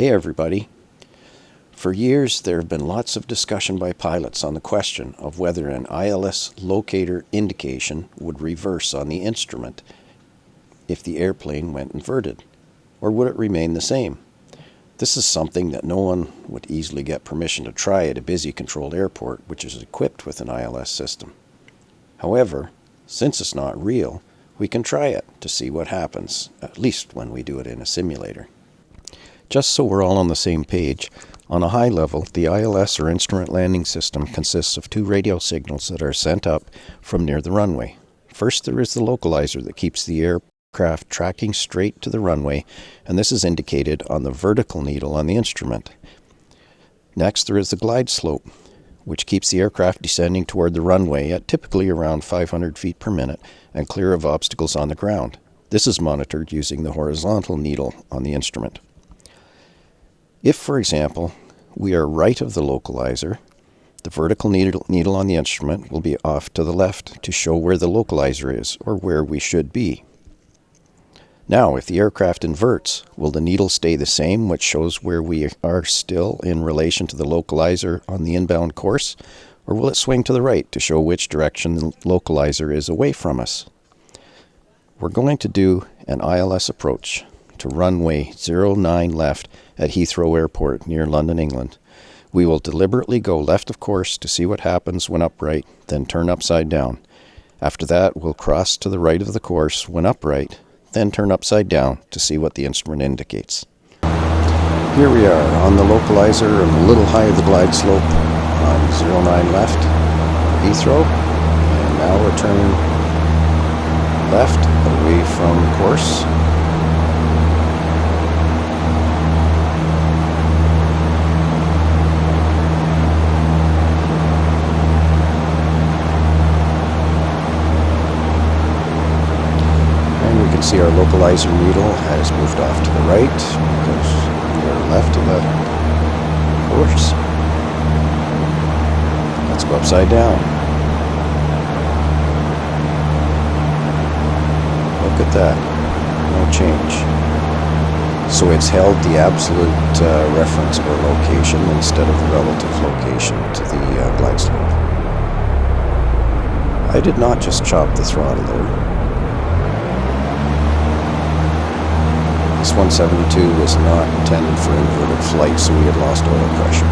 Hey everybody. For years there have been lots of discussion by pilots on the question of whether an ILS locator indication would reverse on the instrument if the airplane went inverted, or would it remain the same? This is something that no one would easily get permission to try at a busy controlled airport which is equipped with an ILS system. However, since it's not real, we can try it to see what happens, at least when we do it in a simulator. Just so we're all on the same page, on a high level, the ILS or instrument landing system consists of two radio signals that are sent up from near the runway. First, there is the localizer that keeps the aircraft tracking straight to the runway, and this is indicated on the vertical needle on the instrument. Next, there is the glide slope, which keeps the aircraft descending toward the runway at typically around 500 feet per minute and clear of obstacles on the ground. This is monitored using the horizontal needle on the instrument. If, for example, we are right of the localizer, the vertical needle on the instrument will be off to the left to show where the localizer is, or where we should be. Now, if the aircraft inverts, will the needle stay the same, which shows where we are still in relation to the localizer on the inbound course, or will it swing to the right to show which direction the localizer is away from us? We're going to do an ILS approach to runway 09 left at Heathrow Airport near London, England. We will deliberately go left of course to see what happens when upright, then turn upside down. After that, we'll cross to the right of the course when upright, then turn upside down to see what the instrument indicates. Here we are on the localizer and a little high of the glide slope on 09 left, Heathrow, and now we're turning left away from course. See our localizer needle has moved off to the right because we are left of the course. Let's go upside down. Look at that. No change. So it's held the absolute reference or location instead of the relative location to the glide slope. I did not just chop the throttle there. This 172 was not intended for inverted flight, so we had lost oil pressure.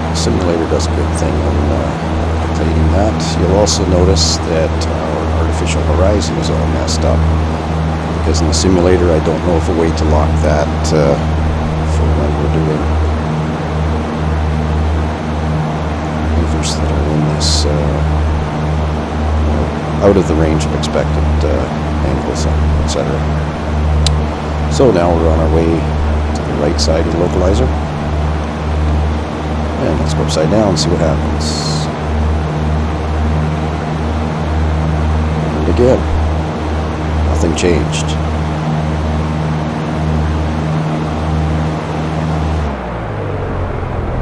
The simulator does a good thing on depleting that. You'll also notice that our artificial horizon is all messed up, because in the simulator I don't know of a way to lock that for when we're doing maneuvers that are in this out of the range of expected angles, etc. So now we're on our way to the right side of the localizer. And let's go upside down and see what happens. And again, nothing changed.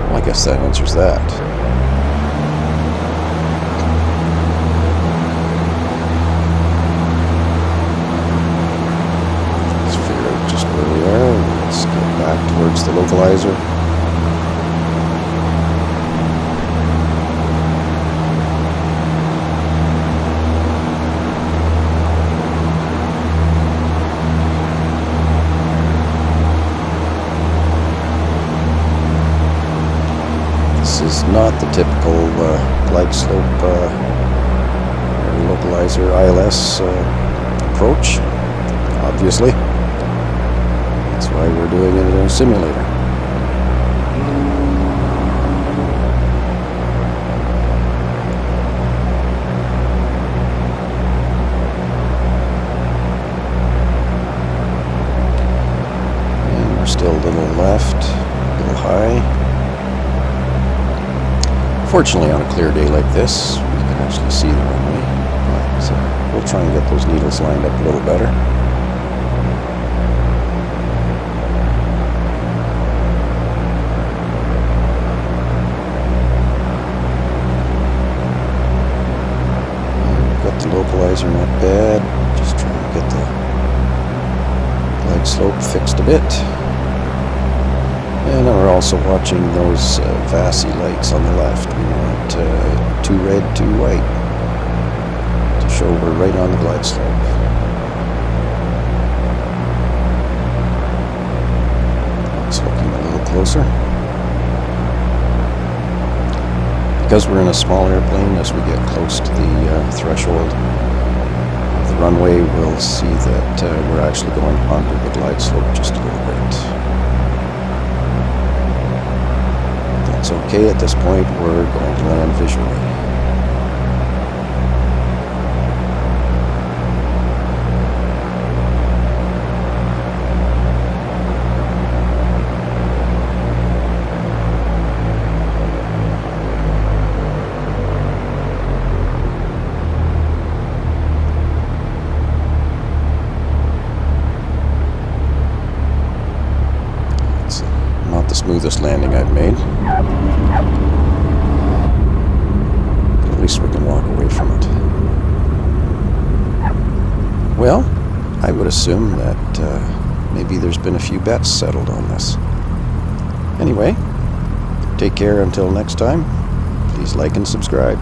Well, I guess that answers that. Let's get back towards the localizer. This is not the typical glide slope localizer ILS approach, obviously. That's why we're doing it in a simulator. And we're still a little left, a little high. Fortunately, on a clear day like this, we can actually see the runway. So we'll try and get those needles lined up a little better. The localizer not bad, just trying to get the glide slope fixed a bit. And we're also watching those VASI lights on the left. We want 2 red, 2 white to show we're right on the glide slope. It's looking a little closer. Because we're in a small airplane, as we get close to the threshold of the runway, we'll see that we're actually going under the glide slope just a little bit. That's okay at this point. We're going to land visually. It's not the smoothest landing I've made. At least we can walk away from it. Well, I would assume that maybe there's been a few bets settled on this. Anyway, take care until next time. Please like and subscribe.